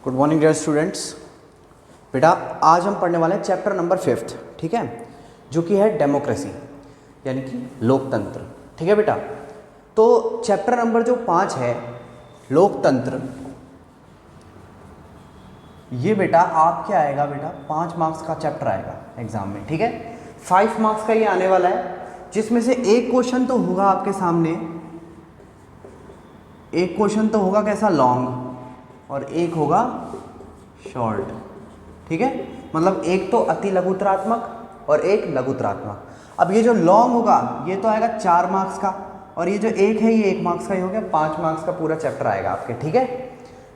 Good morning dear students. बेटा आज हम पढ़ने वाले हैं चैप्टर नंबर 5, ठीक है, जो कि है डेमोक्रेसी यानी कि लोकतंत्र। ठीक है बेटा, तो चैप्टर नंबर जो 5 है लोकतंत्र, ये बेटा आपके आएगा बेटा 5 मार्क्स का चैप्टर आएगा एग्जाम में। ठीक है, 5 मार्क्स का ये आने वाला है, जिसमें से एक क्वेश्चन तो होगा आपके सामने, एक क्वेश्चन तो होगा कैसा लॉन्ग और एक होगा शॉर्ट। ठीक है, मतलब एक तो अति लघुतरात्मक और एक लघुतरात्मक। अब ये जो लॉन्ग होगा ये तो आएगा 4 मार्क्स का, और ये जो एक है ये 1 मार्क्स का ही हो गया, 5 मार्क्स का पूरा चैप्टर आएगा आपके। ठीक है,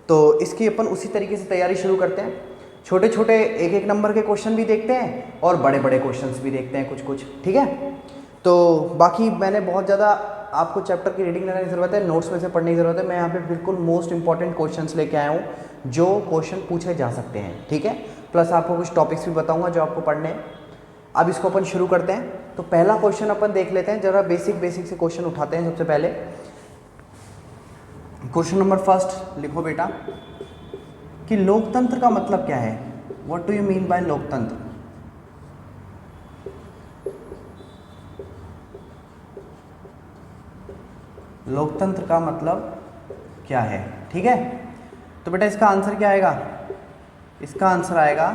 तो इसकी अपन उसी तरीके से तैयारी शुरू करते हैं। छोटे छोटे एक एक नंबर के क्वेश्चन भी देखते हैं और बड़े बड़े क्वेश्चंस भी देखते हैं कुछ कुछ। ठीक है, तो बाकी मैंने बहुत ज़्यादा आपको चैप्टर की रीडिंग लेने की ज़रूरत है, नोट्स में से पढ़ने की ज़रूरत है। मैं यहाँ पे बिल्कुल मोस्ट इंपॉर्टेंट क्वेश्चंस लेके आया हूँ जो क्वेश्चन पूछे जा सकते हैं। ठीक है, प्लस आपको कुछ टॉपिक्स भी बताऊँगा जो आपको पढ़ने हैं। अब इसको अपन शुरू करते हैं। तो पहला क्वेश्चन अपन देख लेते हैं, ज़रा बेसिक से क्वेश्चन उठाते हैं। सबसे पहले क्वेश्चन नंबर 1 लिखो बेटा कि लोकतंत्र का मतलब क्या है। What do you mean by लोकतंत्र? लोकतंत्र का मतलब क्या है? ठीक है, तो बेटा इसका आंसर क्या आएगा? इसका आंसर आएगा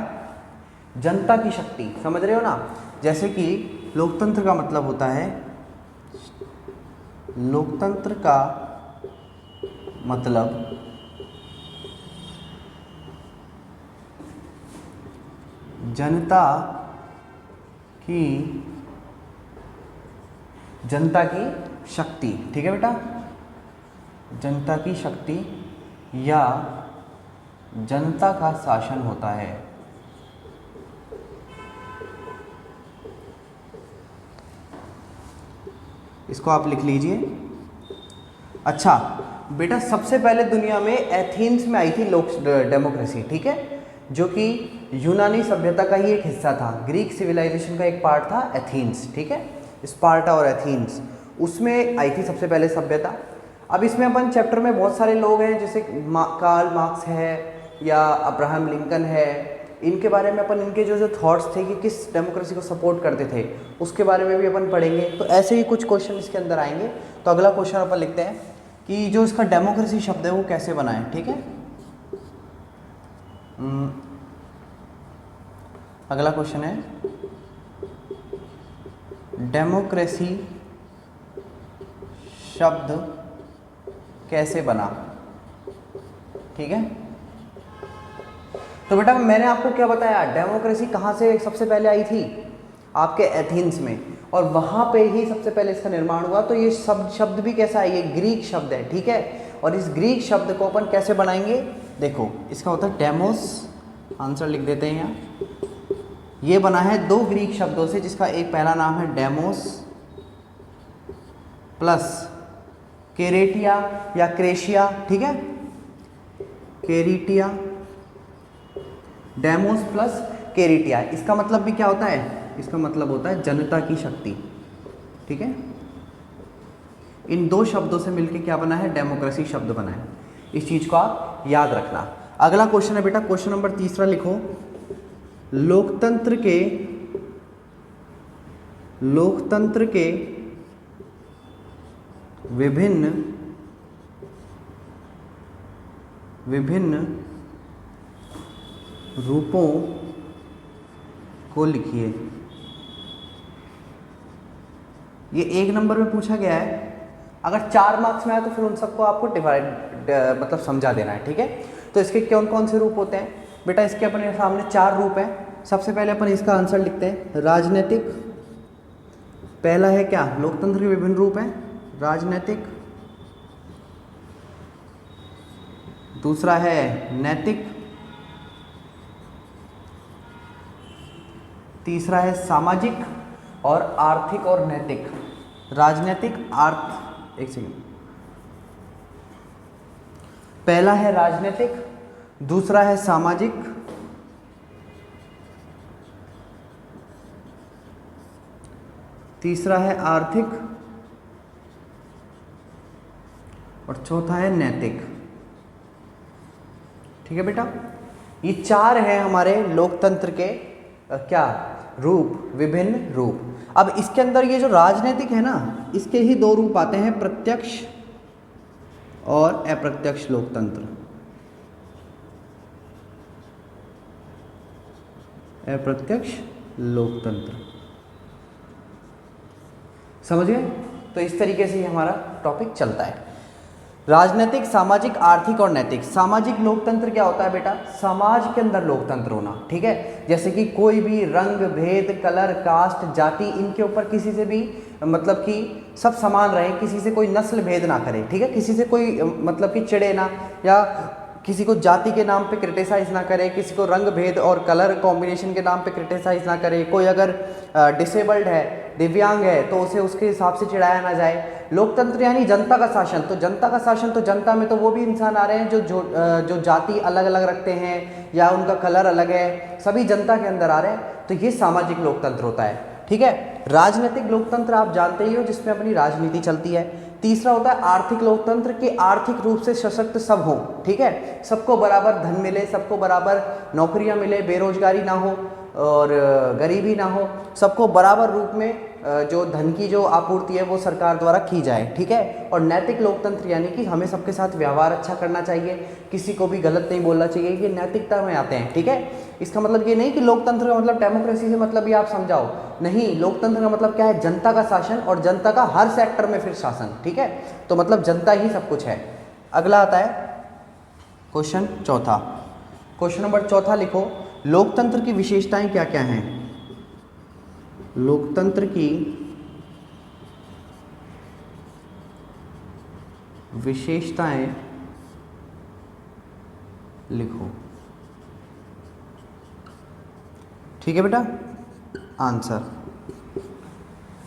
जनता की शक्ति। समझ रहे हो ना? जैसे कि लोकतंत्र का मतलब होता है, लोकतंत्र का मतलब जनता की शक्ति। ठीक है बेटा, जनता की शक्ति या जनता का शासन होता है। इसको आप लिख लीजिए। अच्छा बेटा, सबसे पहले दुनिया में एथेंस में आई थी डेमोक्रेसी। ठीक है, जो कि यूनानी सभ्यता का ही एक हिस्सा था, ग्रीक सिविलाइजेशन का एक पार्ट था एथेंस। ठीक है, स्पार्टा और एथेंस, उसमें आई थी सबसे पहले सभ्यता। अब इसमें अपन चैप्टर में बहुत सारे लोग हैं, जैसे कार्ल मार्क्स है या अब्राहम लिंकन है, इनके बारे में अपन इनके जो थॉट्स थे कि किस डेमोक्रेसी को सपोर्ट करते थे उसके बारे में भी अपन पढ़ेंगे। तो ऐसे ही कुछ क्वेश्चन इसके अंदर आएंगे। तो अगला क्वेश्चन अपन लिखते हैं कि जो इसका डेमोक्रेसी शब्द है वो कैसे बना है। ठीक है, अगला क्वेश्चन है डेमोक्रेसी शब्द कैसे बना। ठीक है, तो बेटा मैंने आपको क्या बताया, डेमोक्रेसी कहाँ से सबसे पहले आई थी? आपके एथेंस में, और वहाँ पे ही सबसे पहले इसका निर्माण हुआ। तो ये शब्द भी कैसा है? ये ग्रीक शब्द है। ठीक है, और इस ग्रीक शब्द को अपन कैसे बनाएंगे? देखो इसका होता है डेमोस, आंसर लिख देते हैं यहाँ। ये बना है 2 ग्रीक शब्दों से, जिसका एक पहला नाम है डेमोस प्लस केरेटिया या क्रेशिया। ठीक है, केरिटिया, डेमोस प्लस केरिटिया। इसका मतलब भी क्या होता है? इसका मतलब होता है जनता की शक्ति। ठीक है, इन 2 शब्दों से मिलकर क्या बना है? डेमोक्रेसी शब्द बना है। इस चीज को आप याद रखना। अगला क्वेश्चन है बेटा, क्वेश्चन नंबर 3 लिखो, लोकतंत्र के विभिन्न रूपों को लिखिए। ये 1 नंबर में पूछा गया है। अगर 4 मार्क्स में आए तो फिर उन सबको आपको मतलब समझा देना है। ठीक है, तो इसके कौन कौन से रूप होते हैं बेटा? इसके अपने सामने 4 रूप हैं। सबसे पहले अपन इसका आंसर लिखते हैं राजनीतिक। पहला है क्या? लोकतंत्र के विभिन्न रूप हैं राजनीतिक। दूसरा है नैतिक। तीसरा है सामाजिक और आर्थिक और नैतिक। राजनीतिक, एक सेकंड, पहला है राजनीतिक, दूसरा है सामाजिक, तीसरा है आर्थिक और चौथा है नैतिक। ठीक है बेटा, ये 4 हैं हमारे लोकतंत्र के क्या रूप, विभिन्न रूप। अब इसके अंदर ये जो राजनीतिक है ना, इसके ही 2 रूप आते हैं, प्रत्यक्ष और अप्रत्यक्ष लोकतंत्र। अप्रत्यक्ष लोकतंत्र, समझ गए? तो इस तरीके से ही हमारा टॉपिक चलता है। राजनीतिक, सामाजिक, आर्थिक और नैतिक। सामाजिक लोकतंत्र क्या होता है बेटा? समाज के अंदर लोकतंत्र होना, ठीक है। जैसे कि कोई भी रंग भेद, कलर, कास्ट, जाति, इनके ऊपर किसी से भी मतलब कि सब समान रहे, किसी से कोई नस्ल भेद ना करे, ठीक है। किसी से कोई मतलब कि चिढ़े ना, या किसी को जाति के नाम पे क्रिटिसाइज़ ना करे, किसी को रंग भेद और कलर कॉम्बिनेशन के नाम पे क्रिटिसाइज़ ना करे। कोई अगर डिसेबल्ड है, दिव्यांग है, तो उसे उसके हिसाब से चिढ़ाया ना जाए। लोकतंत्र यानी जनता का शासन। तो जनता का शासन, तो जनता में तो वो भी इंसान आ रहे हैं जो जाति अलग अलग रखते हैं या उनका कलर अलग है, सभी जनता के अंदर आ रहे हैं। तो ये सामाजिक लोकतंत्र होता है, ठीक है। राजनीतिक लोकतंत्र आप जानते ही हो, जिसमें अपनी राजनीति चलती है। तीसरा होता है आर्थिक लोकतंत्र, कि आर्थिक रूप से सशक्त सब हों, ठीक है। सबको बराबर धन मिले, सबको बराबर नौकरियां मिले, बेरोजगारी ना हो और गरीबी ना हो, सबको बराबर रूप में जो धन की जो आपूर्ति है वो सरकार द्वारा की जाए, ठीक है। और नैतिक लोकतंत्र यानी कि हमें सबके साथ व्यवहार अच्छा करना चाहिए, किसी को भी गलत नहीं बोलना चाहिए, ये नैतिकता में आते हैं, ठीक है। इसका मतलब ये नहीं कि लोकतंत्र का मतलब डेमोक्रेसी से मतलब ये आप समझाओ, नहीं। लोकतंत्र का मतलब क्या है? जनता का शासन, और जनता का हर सेक्टर में फिर शासन, ठीक है। तो मतलब जनता ही सब कुछ है। अगला आता है क्वेश्चन चौथा। क्वेश्चन नंबर चौथा लिखो, लोकतंत्र की विशेषताएं क्या क्या हैं? लोकतंत्र की विशेषताएं लिखो, ठीक है बेटा। आंसर,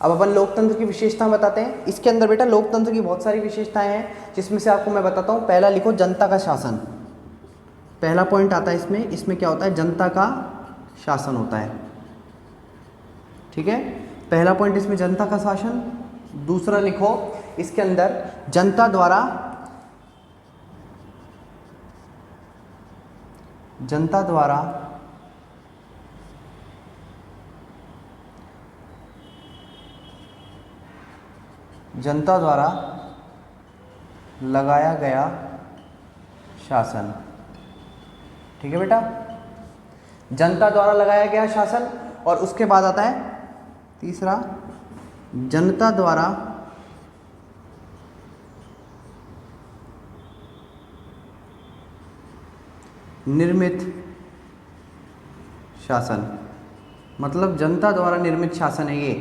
अब अपन लोकतंत्र की विशेषता बताते हैं। इसके अंदर बेटा लोकतंत्र की बहुत सारी विशेषताएं हैं, जिसमें से आपको मैं बताता हूं। पहला लिखो जनता का शासन, पहला पॉइंट आता है इसमें। इसमें क्या होता है? जनता का शासन होता है, ठीक है। पहला पॉइंट इसमें जनता का शासन। दूसरा लिखो इसके अंदर जनता द्वारा लगाया गया शासन, ठीक है बेटा। जनता द्वारा लगाया गया शासन। और उसके बाद आता है तीसरा, जनता द्वारा निर्मित शासन। मतलब जनता द्वारा निर्मित शासन है ये।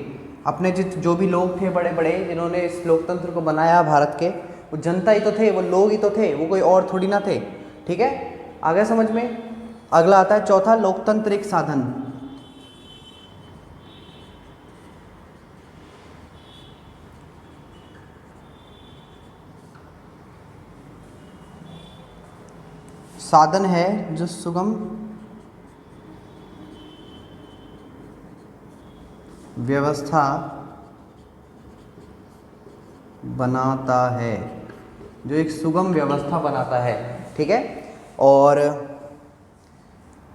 अपने जो भी लोग थे बड़े बड़े जिन्होंने इस लोकतंत्र को बनाया भारत के, वो जनता ही तो थे, वो लोग ही तो थे, वो कोई और थोड़ी ना थे, ठीक है। आगे समझ में। अगला आता है चौथा, लोकतांत्रिक साधन। साधन है जो सुगम व्यवस्था बनाता है, जो एक सुगम व्यवस्था बनाता है, ठीक है। और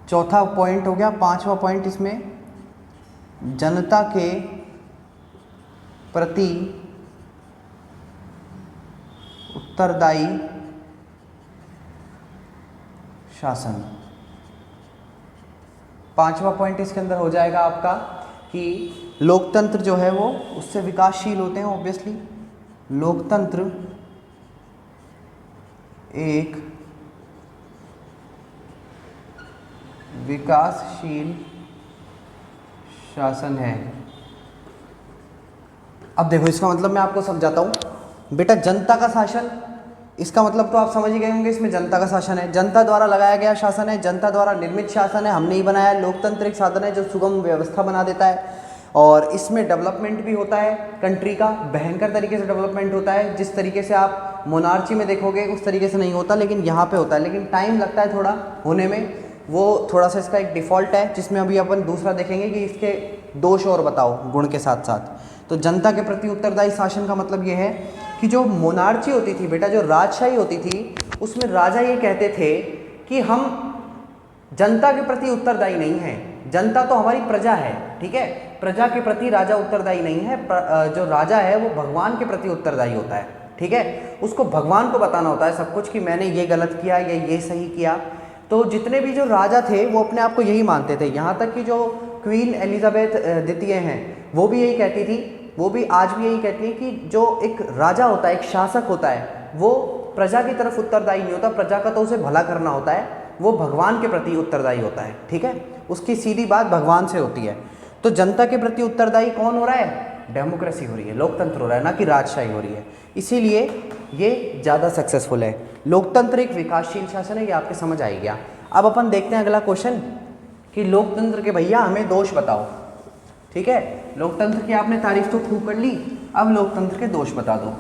चौथा पॉइंट हो गया। पांचवा पॉइंट इसमें जनता के प्रति उत्तरदायी शासन। पांचवा पॉइंट इसके अंदर हो जाएगा आपका कि लोकतंत्र जो है वो उससे विकासशील होते हैं। ऑब्वियसली लोकतंत्र एक विकासशील शासन है। अब देखो इसका मतलब मैं आपको समझाता हूं बेटा। जनता का शासन, इसका मतलब तो आप समझ ही गए होंगे। इसमें जनता का शासन है, जनता द्वारा लगाया गया शासन है, जनता द्वारा निर्मित शासन है, हमने ही बनाया। लोकतंत्र एक साधन है जो सुगम व्यवस्था बना देता है। और इसमें डेवलपमेंट भी होता है कंट्री का, भयंकर तरीके से डेवलपमेंट होता है। जिस तरीके से आप मोनार्ची में देखोगे उस तरीके से नहीं होता, लेकिन यहाँ पे होता है। लेकिन टाइम लगता है थोड़ा होने में, वो थोड़ा सा इसका एक डिफ़ॉल्ट है, जिसमें अभी अपन दूसरा देखेंगे कि इसके दोष और बताओ गुण के साथ साथ। तो जनता के प्रति उत्तरदायी शासन का मतलब ये है कि जो मोनार्ची होती थी बेटा, जो राजशाही होती थी, उसमें राजा ये कहते थे कि हम जनता के प्रति उत्तरदायी नहीं है, जनता तो हमारी प्रजा है, ठीक है, प्रजा के प्रति राजा उत्तरदायी नहीं है, जो राजा है वो भगवान के प्रति उत्तरदायी होता है, ठीक है, उसको भगवान को बताना होता है सब कुछ कि मैंने ये गलत किया या ये सही किया। तो जितने भी जो राजा थे वो अपने आप को यही मानते थे, यहाँ तक कि जो क्वीन एलिजाबेथ द्वितीय हैं वो भी यही कहती थी, वो भी आज भी यही कहती है कि जो एक राजा होता है, एक शासक होता है, वो प्रजा की तरफ उत्तरदायी नहीं होता, प्रजा का तो उसे भला करना होता है, वो भगवान के प्रति उत्तरदायी होता है, ठीक है, उसकी सीधी बात भगवान से होती है। तो जनता के प्रति उत्तरदायी कौन हो रहा है? डेमोक्रेसी हो रही है, लोकतंत्र हो रहा है, ना कि राजशाही हो रही है, इसीलिए ये ज़्यादा सक्सेसफुल है। लोकतंत्र एक विकासशील शासन है, ये आपके समझ आ गया। अब अपन देखते हैं अगला क्वेश्चन कि लोकतंत्र के भैया हमें दोष बताओ, ठीक है, लोकतंत्र की आपने तारीफ तो खूब कर ली, अब लोकतंत्र के दोष बता दो।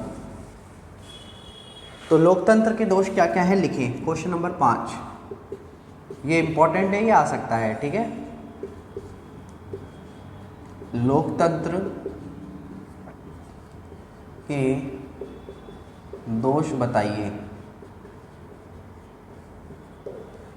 तो लोकतंत्र के दोष क्या क्या हैं लिखिए, क्वेश्चन नंबर 5, ये इंपॉर्टेंट है, ये आ सकता है, ठीक है। लोकतंत्र के दोष बताइए,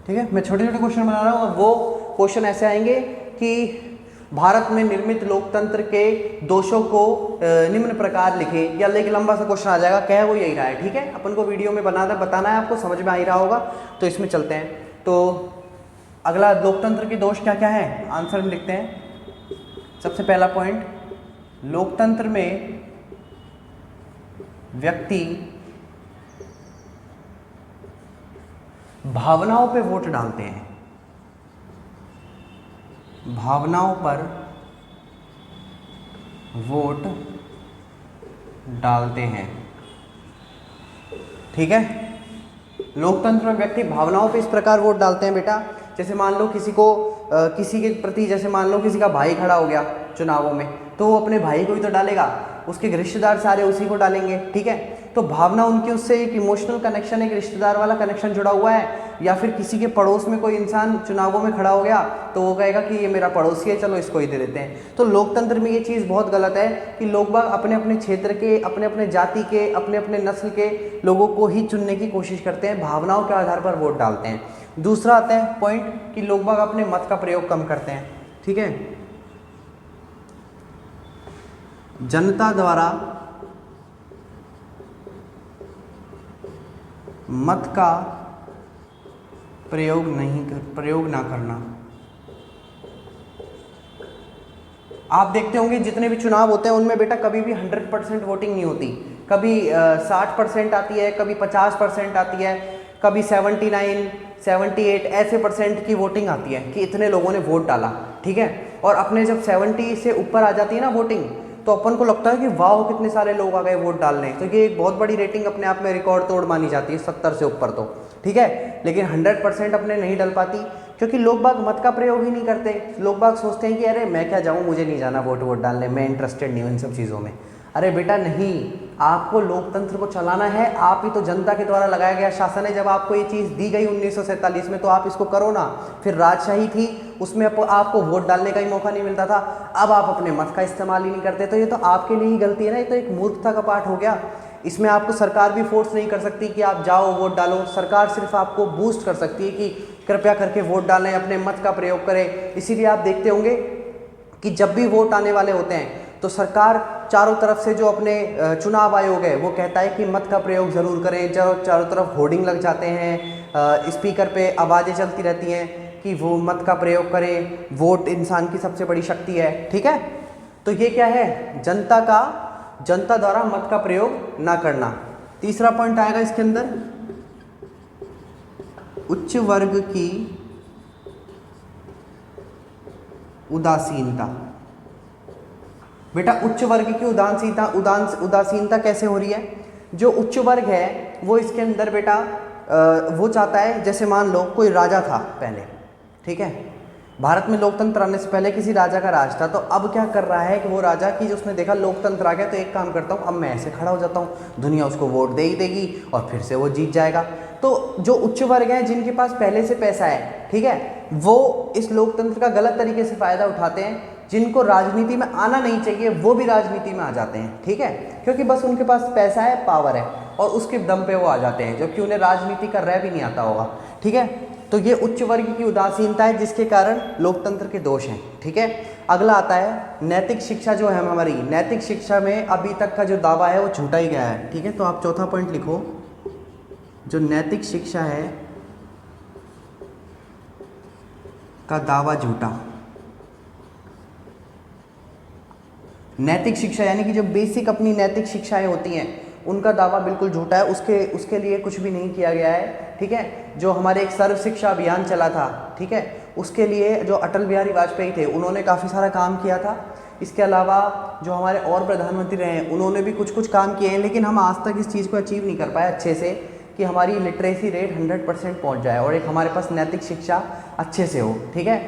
ठीक है। मैं छोटे छोटे क्वेश्चन बना रहा हूँ और वो क्वेश्चन ऐसे आएंगे कि भारत में निर्मित लोकतंत्र के दोषों को निम्न प्रकार लिखें, या लेकिन लंबा सा क्वेश्चन आ जाएगा, कह वो यही रहा है, ठीक है, अपन को वीडियो में बताना है, आपको समझ में आ ही रहा होगा, तो इसमें चलते हैं। तो अगला लोकतंत्र के दोष क्या क्या है, आंसर में लिखते हैं। सबसे पहला पॉइंट, लोकतंत्र में व्यक्ति भावनाओं पे वोट डालते हैं, भावनाओं पर वोट डालते हैं, ठीक है। लोकतंत्र में व्यक्ति भावनाओं पे इस प्रकार वोट डालते हैं बेटा, जैसे मान लो किसी को किसी के प्रति, जैसे मान लो किसी का भाई खड़ा हो गया चुनावों में, तो वो अपने भाई को ही तो डालेगा, उसके रिश्तेदार सारे उसी को डालेंगे, ठीक है। तो भावना उनकी उससे एक इमोशनल कनेक्शन, एक रिश्तेदार वाला कनेक्शन जुड़ा हुआ है। या फिर किसी के पड़ोस में कोई इंसान चुनावों में खड़ा हो गया तो वो कहेगा कि ये मेरा पड़ोसी है, चलो इसको ही दे देते हैं। तो लोकतंत्र में ये चीज़ बहुत गलत है कि लोग बाग अपने अपने क्षेत्र के, अपने अपने जाति के, अपने अपने नस्ल के लोगों को ही चुनने की कोशिश करते हैं, भावनाओं के आधार पर वोट डालते हैं। दूसरा आता है पॉइंट कि लोग बाग अपने मत का प्रयोग कम करते हैं, ठीक है। जनता द्वारा मत का प्रयोग ना करना। आप देखते होंगे जितने भी चुनाव होते हैं उनमें बेटा कभी भी 100% वोटिंग नहीं होती, कभी 60% आती है, कभी 50% आती है, कभी 79, 78 ऐसे परसेंट की वोटिंग आती है कि इतने लोगों ने वोट डाला, ठीक है। और अपने जब 70 से ऊपर आ जाती है ना वोटिंग, तो अपन को लगता है कि वाह कितने सारे लोग आ गए वोट डालने, तो ये एक बहुत बड़ी रेटिंग अपने आप में रिकॉर्ड तोड़ मानी जाती है 70 से ऊपर, तो ठीक है। लेकिन 100% अपने नहीं डल पाती क्योंकि लोग बाग मत का प्रयोग ही नहीं करते। लोग बाग सोचते हैं कि अरे मैं क्या जाऊँ, मुझे नहीं जाना वोट डालने, मैं इंटरेस्टेड नहीं हूँ इन सब चीज़ों में। अरे बेटा नहीं, आपको लोकतंत्र को चलाना है, आप ही तो जनता के द्वारा लगाया गया शासन है। जब आपको ये चीज़ दी गई 1947 में तो आप इसको करो ना। फिर राजशाही थी, उसमें आपको वोट डालने का ही मौका नहीं मिलता था, अब आप अपने मत का इस्तेमाल ही नहीं करते, तो ये तो आपके लिए ही गलती है ना, ये तो एक मूर्खता का पाठ हो गया। इसमें आपको सरकार भी फोर्स नहीं कर सकती कि आप जाओ वोट डालो, सरकार सिर्फ आपको बूस्ट कर सकती है कि कृपया करके वोट डालें, अपने मत का प्रयोग करें। इसीलिए आप देखते होंगे कि जब भी वोट आने वाले होते हैं तो सरकार चारों तरफ से जो अपने चुनाव आयोग है वो कहता है कि मत का प्रयोग ज़रूर करें। जब चारों तरफ होर्डिंग लग जाते हैं, स्पीकर पे आवाज़ें चलती रहती हैं कि वो मत का प्रयोग करें, वोट इंसान की सबसे बड़ी शक्ति है, ठीक है। तो ये क्या है, जनता द्वारा मत का प्रयोग ना करना। तीसरा पॉइंट आएगा इसके अंदर, उच्च वर्ग की उदासीनता। बेटा उच्च वर्ग की उदासीनता कैसे हो रही है? जो उच्च वर्ग है वो इसके अंदर बेटा वो चाहता है, जैसे मान लो कोई राजा था पहले, ठीक है, भारत में लोकतंत्र आने से पहले किसी राजा का राज था, तो अब क्या कर रहा है कि वो राजा की जो उसने देखा लोकतंत्र आ गया तो एक काम करता हूँ, अब मैं ऐसे खड़ा हो जाता हूँ, दुनिया उसको वोट दे ही देगी और फिर से वो जीत जाएगा। तो जो उच्च वर्ग है जिनके पास पहले से पैसा है, ठीक है, वो इस लोकतंत्र का गलत तरीके से फ़ायदा उठाते हैं। जिनको राजनीति में आना नहीं चाहिए वो भी राजनीति में आ जाते हैं, ठीक है, क्योंकि बस उनके पास पैसा है, पावर है और उसके दम पे वो आ जाते हैं, जबकि उन्हें राजनीति का रह भी नहीं आता होगा, ठीक है। तो ये उच्च वर्ग की उदासीनता है जिसके कारण लोकतंत्र के दोष हैं। ठीक है, अगला आता है नैतिक शिक्षा जो है हमारी, नैतिक शिक्षा में अभी तक का जो दावा है वो झूठा ही गया है। ठीक है, तो आप चौथा पॉइंट लिखो, जो नैतिक शिक्षा है का दावा झूठा। नैतिक शिक्षा यानी कि जो बेसिक अपनी नैतिक शिक्षाएं होती हैं उनका दावा बिल्कुल झूठा है, उसके लिए कुछ भी नहीं किया गया है। ठीक है, जो हमारे एक सर्व शिक्षा अभियान चला था, ठीक है, उसके लिए जो अटल बिहारी वाजपेयी थे उन्होंने काफ़ी सारा काम किया था। इसके अलावा जो हमारे और प्रधानमंत्री रहे हैं उन्होंने भी कुछ कुछ काम किए हैं, लेकिन हम आज तक इस चीज़ को अचीव नहीं कर पाए अच्छे से कि हमारी लिटरेसी रेट 100% पहुँच जाए और एक हमारे पास नैतिक शिक्षा अच्छे से हो। ठीक है,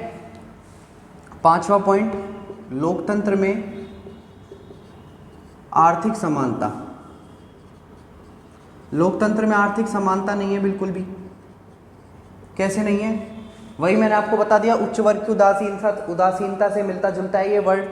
पांचवा पॉइंट, लोकतंत्र में आर्थिक समानता। लोकतंत्र में आर्थिक समानता नहीं है बिल्कुल भी। कैसे नहीं है? वही मैंने आपको बता दिया, उच्च वर्ग की उदासीनता से मिलता जुलता है ये वर्ड।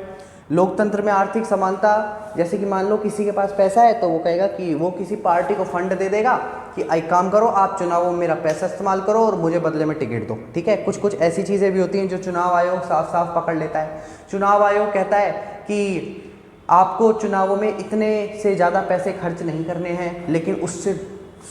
लोकतंत्र में आर्थिक समानता, जैसे कि मान लो किसी के पास पैसा है तो वो कहेगा कि वो किसी पार्टी को फंड दे देगा कि एक काम करो, आप चुनावों में मेरा पैसा इस्तेमाल करो और मुझे बदले में टिकट दो। ठीक है, कुछ कुछ ऐसी चीज़ें भी होती हैं जो चुनाव आयोग साफ साफ पकड़ लेता है। चुनाव आयोग कहता है कि आपको चुनावों में इतने से ज़्यादा पैसे खर्च नहीं करने हैं, लेकिन उससे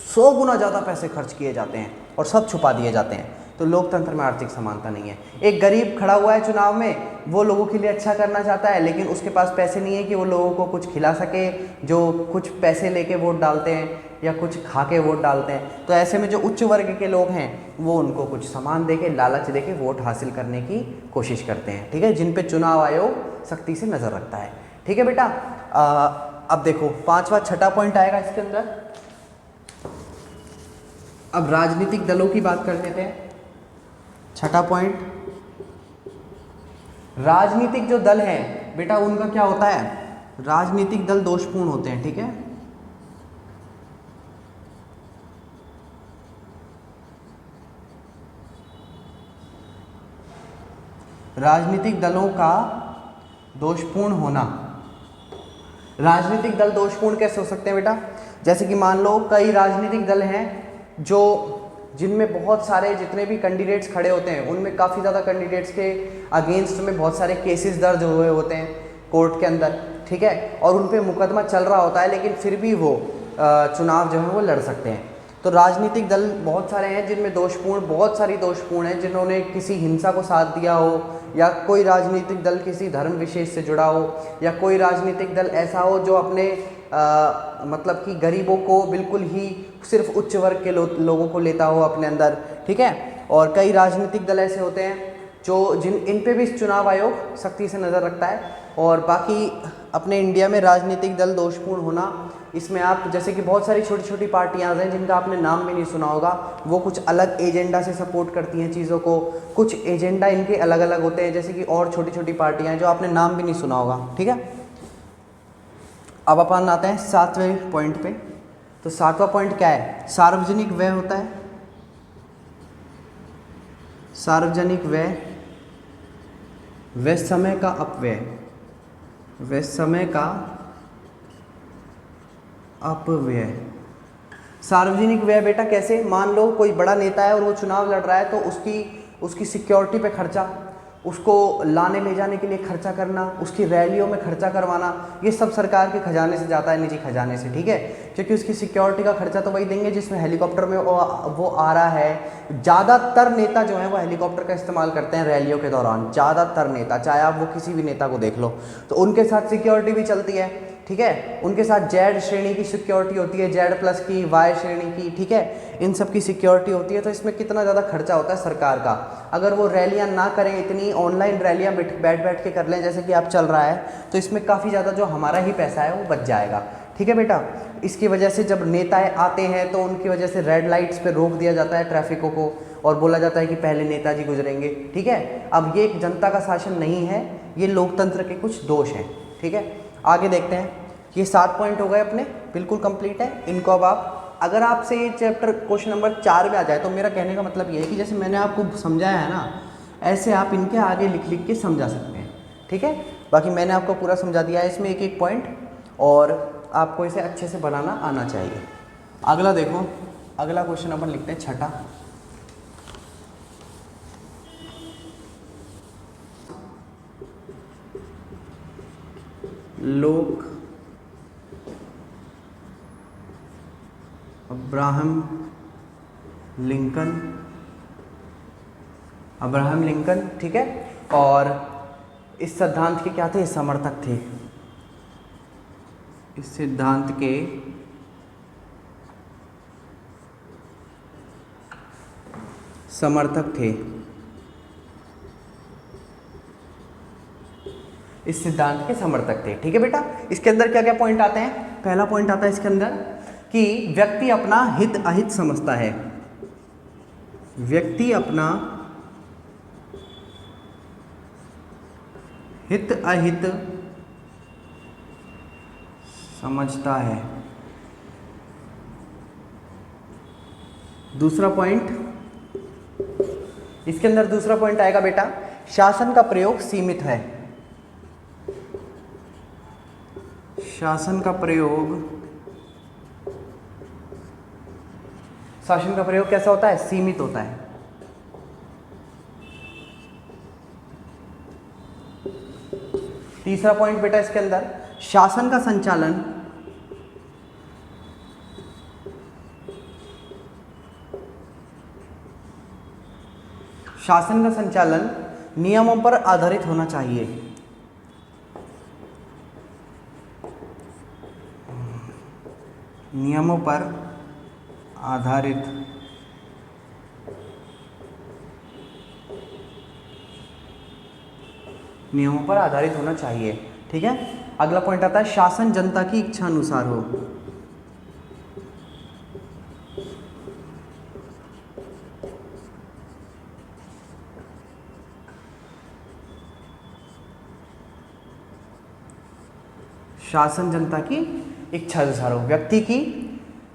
100 गुना ज़्यादा पैसे खर्च किए जाते हैं और सब छुपा दिए जाते हैं। तो लोकतंत्र में आर्थिक समानता नहीं है। एक गरीब खड़ा हुआ है चुनाव में, वो लोगों के लिए अच्छा करना चाहता है, लेकिन उसके पास पैसे नहीं है कि वो लोगों को कुछ खिला सके, जो कुछ पैसे लेके वोट डालते हैं या कुछ खा के वोट डालते हैं। तो ऐसे में जो उच्च वर्ग के लोग हैं वो उनको कुछ सामान देके, लालच देके वोट हासिल करने की कोशिश करते हैं। ठीक है, जिन पे चुनाव आयोग सख्ती से नज़र रखता है। ठीक है बेटा, अब देखो पांचवा छठा पॉइंट आएगा इसके अंदर। अब राजनीतिक दलों की बात कर लेते हैं। छठा पॉइंट, राजनीतिक जो दल हैं बेटा उनका क्या होता है? राजनीतिक दल दोषपूर्ण होते हैं। ठीक है, राजनीतिक दलों का दोषपूर्ण होना। राजनीतिक दल दोषपूर्ण कैसे हो सकते हैं बेटा? जैसे कि मान लो कई राजनीतिक दल हैं जो जिनमें बहुत सारे जितने भी कैंडिडेट्स खड़े होते हैं उनमें काफ़ी ज़्यादा कैंडिडेट्स के अगेंस्ट में बहुत सारे केसेस दर्ज हुए होते हैं कोर्ट के अंदर। ठीक है, और उन पे मुकदमा चल रहा होता है, लेकिन फिर भी वो चुनाव जो है वो लड़ सकते हैं। तो राजनीतिक दल बहुत सारे हैं जिनमें दोषपूर्ण, बहुत सारी दोषपूर्ण हैं, जिन्होंने किसी हिंसा को साथ दिया हो, या कोई राजनीतिक दल किसी धर्म विशेष से जुड़ा हो, या कोई राजनीतिक दल ऐसा हो जो अपने मतलब कि गरीबों को बिल्कुल ही सिर्फ उच्च वर्ग के लोगों को लेता हो अपने अंदर। ठीक है, और कई राजनीतिक दल ऐसे होते हैं जो इन पे भी चुनाव आयोग सख्ती से नज़र रखता है। और बाकी अपने इंडिया में राजनीतिक दल दोषपूर्ण होना, इसमें आप जैसे कि बहुत सारी छोटी छोटी पार्टियां हैं जिनका आपने नाम भी नहीं सुना होगा, वो कुछ अलग एजेंडा से सपोर्ट करती हैं चीज़ों को, कुछ एजेंडा इनके अलग अलग होते हैं, जैसे कि और छोटी छोटी पार्टियां हैं जो आपने नाम भी नहीं सुना होगा। ठीक है, अब अपन आते हैं 7वें पॉइंट पे। तो 7वां पॉइंट क्या है? सार्वजनिक व्यय होता है। सार्वजनिक व्यय, व समय का अपव्यय, व समय का अपव्यय। सार्वजनिक व्यय बेटा कैसे? मान लो कोई बड़ा नेता है और वो चुनाव लड़ रहा है, तो उसकी सिक्योरिटी पे खर्चा, उसको लाने ले जाने के लिए खर्चा करना, उसकी रैलियों में खर्चा करवाना, ये सब सरकार के खजाने से जाता है, निजी खजाने से। ठीक है, क्योंकि उसकी सिक्योरिटी का खर्चा तो वही देंगे जिसमें हेलीकॉप्टर में वो आ रहा है। ज़्यादातर नेता जो है वो हेलीकॉप्टर का इस्तेमाल करते हैं रैलियों के दौरान, ज़्यादातर नेता, चाहे आप वो किसी भी नेता को देख लो, तो उनके साथ सिक्योरिटी भी चलती है। ठीक है, उनके साथ जेड श्रेणी की सिक्योरिटी होती है, जेड प्लस की, वाई श्रेणी की। ठीक है, इन सब की सिक्योरिटी होती है। तो इसमें कितना ज़्यादा खर्चा होता है सरकार का। अगर वो रैलियां ना करें, इतनी ऑनलाइन रैलियां बैठ के कर लें जैसे कि आप चल रहा है, तो इसमें काफ़ी ज़्यादा जो हमारा ही पैसा है वो बच जाएगा। ठीक है बेटा, इसकी वजह से जब नेता आते हैं तो उनकी वजह से रेड लाइट्स पे रोक दिया जाता है ट्रैफिकों को, और बोला जाता है कि पहले नेताजी गुजरेंगे। ठीक है, अब ये एक जनता का शासन नहीं है, ये लोकतंत्र के कुछ दोष हैं। ठीक है, आगे देखते हैं। ये 7 पॉइंट हो गए अपने, बिल्कुल कंप्लीट है। इनको अब आप, अगर आपसे ये चैप्टर क्वेश्चन नंबर 4 में आ जाए, तो मेरा कहने का मतलब ये है कि जैसे मैंने आपको समझाया है ना, ऐसे आप इनके आगे लिख के समझा सकते हैं। ठीक है, बाकी मैंने आपको पूरा समझा दिया है इसमें एक एक पॉइंट, और आपको इसे अच्छे से बनाना आना चाहिए। अगला देखो, अगला क्वेश्चन अपन लिखते हैं छठा। लोक अब्राहम लिंकन, ठीक है। और इस सिद्धांत के क्या थे? समर्थक थे। इस सिद्धांत के समर्थक थे। इस सिद्धांत के समर्थक थे, ठीक है बेटा। इसके अंदर क्या क्या पॉइंट आते हैं? पहला पॉइंट आता है इसके अंदर कि व्यक्ति अपना हित अहित समझता है। व्यक्ति अपना हित अहित समझता है। दूसरा पॉइंट, इसके अंदर दूसरा पॉइंट आएगा बेटा, शासन का प्रयोग सीमित है। शासन का प्रयोग कैसा होता है? सीमित होता है। तीसरा पॉइंट बेटा इसके अंदर, शासन का संचालन नियमों पर आधारित होना चाहिए। नियमों पर आधारित होना चाहिए, ठीक है। अगला पॉइंट आता है, शासन जनता की इच्छा अनुसार हो। शासन जनता की इच्छा अनुसार हो, व्यक्ति की।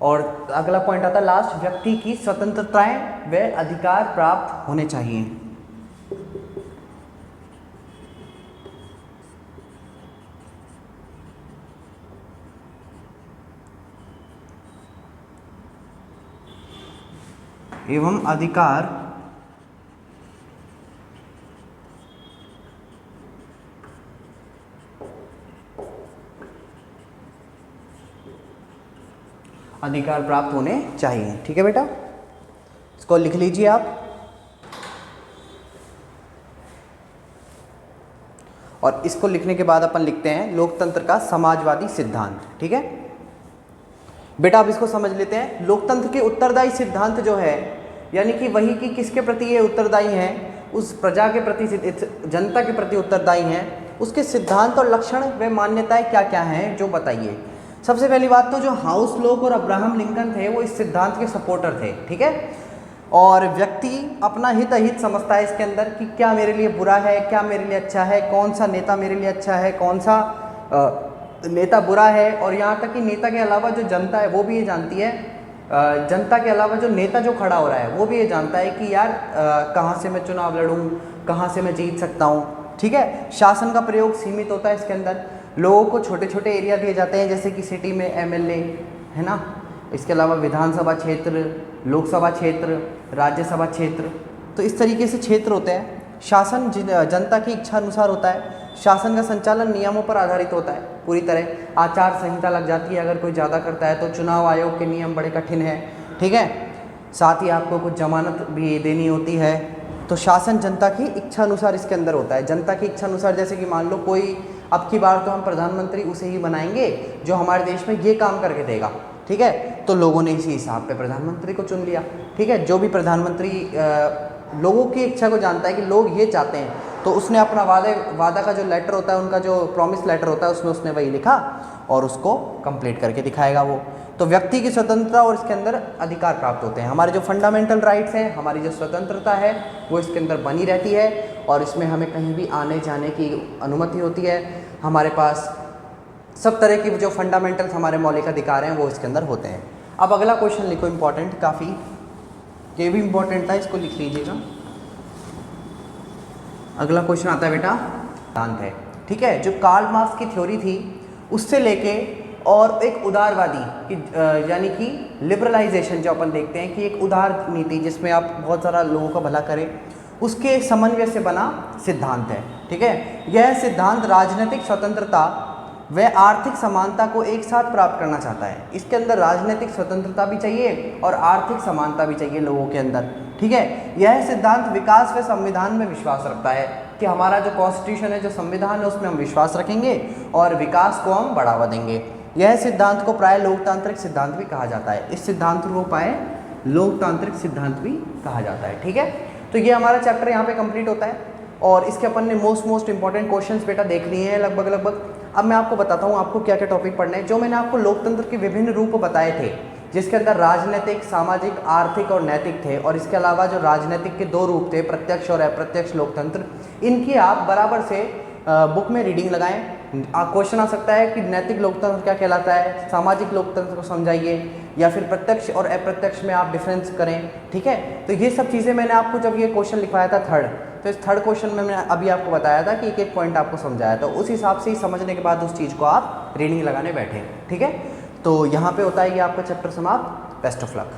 और अगला पॉइंट आता है लास्ट, व्यक्ति की स्वतंत्रताएं व अधिकार प्राप्त होने चाहिए। एवं अधिकार प्राप्त होने चाहिए, ठीक है बेटा। इसको लिख लीजिए आप। और इसको लिखने के बाद अपन लिखते हैं लोकतंत्र का समाजवादी सिद्धांत, ठीक है बेटा। अब इसको समझ लेते हैं। लोकतंत्र के उत्तरदायी सिद्धांत जो है, यानी कि वही कि किसके प्रति ये उत्तरदायी हैं? उस प्रजा के प्रति, जनता के प्रति उत्तरदायी हैं। उसके सिद्धांत और लक्षण व मान्यताएं क्या क्या हैं, जो बताइए। सबसे पहली बात तो जो हाउस लोक और अब्राहम लिंकन थे वो इस सिद्धांत के सपोर्टर थे, ठीक है। और व्यक्ति अपना हित अहित समझता है इसके अंदर कि क्या मेरे लिए बुरा है, क्या मेरे लिए अच्छा है, कौन सा नेता मेरे लिए अच्छा है, कौन सा नेता बुरा है। और यहाँ तक कि नेता के अलावा जो जनता है वो भी ये जानती है, जनता के अलावा जो नेता जो खड़ा हो रहा है वो भी ये जानता है कि यार कहाँ से मैं चुनाव लड़ूँ, कहाँ से मैं जीत सकता हूँ, ठीक है। शासन का प्रयोग सीमित होता है इसके अंदर। लोगों को छोटे छोटे एरिया दिए जाते हैं, जैसे कि सिटी में एमएलए है ना, इसके अलावा विधानसभा क्षेत्र, लोकसभा क्षेत्र, राज्यसभा क्षेत्र, तो इस तरीके से क्षेत्र होते हैं। शासन जनता की इच्छा अनुसार होता है। शासन का संचालन नियमों पर आधारित होता है पूरी तरह। आचार संहिता लग जाती है अगर कोई ज़्यादा करता है तो। चुनाव आयोग के नियम बड़े कठिन हैं, ठीक है। साथ ही आपको कुछ जमानत भी देनी होती है। तो शासन जनता की इच्छा अनुसार इसके अंदर होता है। जनता की इच्छा अनुसार, जैसे कि मान लो कोई अब की बार तो हम प्रधानमंत्री उसे ही बनाएंगे जो हमारे देश में ये काम करके देगा, ठीक है। तो लोगों ने इसी हिसाब पे प्रधानमंत्री को चुन लिया, ठीक है। जो भी प्रधानमंत्री लोगों की इच्छा को जानता है कि लोग ये चाहते हैं, तो उसने अपना वादा का जो लेटर होता है, उनका जो प्रॉमिस लेटर होता है, उसमें उसने वही लिखा और उसको कंप्लीट करके दिखाएगा वो। तो व्यक्ति की स्वतंत्रता और इसके अंदर अधिकार प्राप्त होते हैं। हमारे जो फंडामेंटल राइट्स हैं, हमारी जो स्वतंत्रता है वो इसके अंदर बनी रहती है और इसमें हमें कहीं भी आने जाने की अनुमति होती है। हमारे पास सब तरह की जो फंडामेंटल्स हमारे मौलिक अधिकार हैं वो इसके अंदर होते हैं। अब अगला क्वेश्चन लिखो, इम्पॉर्टेंट, काफ़ी ये भी इम्पॉर्टेंट था, इसको लिख लीजिएगा। अगला क्वेश्चन आता है बेटा सिद्धांत है, ठीक है। जो कार्ल मार्क्स की थ्योरी थी उससे लेके और एक उदारवादी की यानी कि लिबरलाइजेशन जो अपन देखते हैं कि एक उदार नीति जिसमें आप बहुत सारा लोगों का भला करें, उसके समन्वय से बना सिद्धांत है, ठीक है। यह सिद्धांत राजनीतिक स्वतंत्रता वह आर्थिक समानता को एक साथ प्राप्त करना चाहता है। इसके अंदर राजनीतिक स्वतंत्रता भी चाहिए और आर्थिक समानता भी चाहिए लोगों के अंदर, ठीक है। यह सिद्धांत विकास व संविधान में विश्वास रखता है कि हमारा जो कॉन्स्टिट्यूशन है, जो संविधान है, उसमें हम विश्वास रखेंगे और विकास को हम बढ़ावा देंगे। यह सिद्धांत को प्राय लोकतांत्रिक सिद्धांत भी कहा जाता है। इस सिद्धांत को प्राय लोकतांत्रिक सिद्धांत भी कहा जाता है, ठीक है। तो ये हमारा चैप्टर यहाँ पे कंप्लीट होता है और इसके अपन ने मोस्ट इंपॉर्टेंट क्वेश्चंस बेटा देख लिए हैं लगभग। अब मैं आपको बताता हूँ आपको क्या क्या टॉपिक पढ़ने हैं। जो मैंने आपको लोकतंत्र के विभिन्न रूप बताए थे, जिसके अंदर राजनीतिक, सामाजिक, आर्थिक और नैतिक थे, और इसके अलावा जो राजनीतिक के दो रूप थे, प्रत्यक्ष और अप्रत्यक्ष लोकतंत्र, इनकी आप बराबर से बुक में रीडिंग लगाएं। क्वेश्चन आ सकता है कि नैतिक लोकतंत्र क्या कहलाता है, सामाजिक लोकतंत्र को समझाइए, या फिर प्रत्यक्ष और अप्रत्यक्ष में आप डिफरेंस करें, ठीक है। तो ये सब चीज़ें मैंने आपको जब ये क्वेश्चन लिखवाया था थर्ड, तो इस थर्ड क्वेश्चन में मैंने अभी आपको बताया था कि एक एक पॉइंट आपको समझाया, तो उस हिसाब से ही समझने के बाद उस चीज़ को आप रीडिंग लगाने बैठे, ठीक है। तो यहाँ पे होता है ये आपका चैप्टर समाप्त। Best of luck.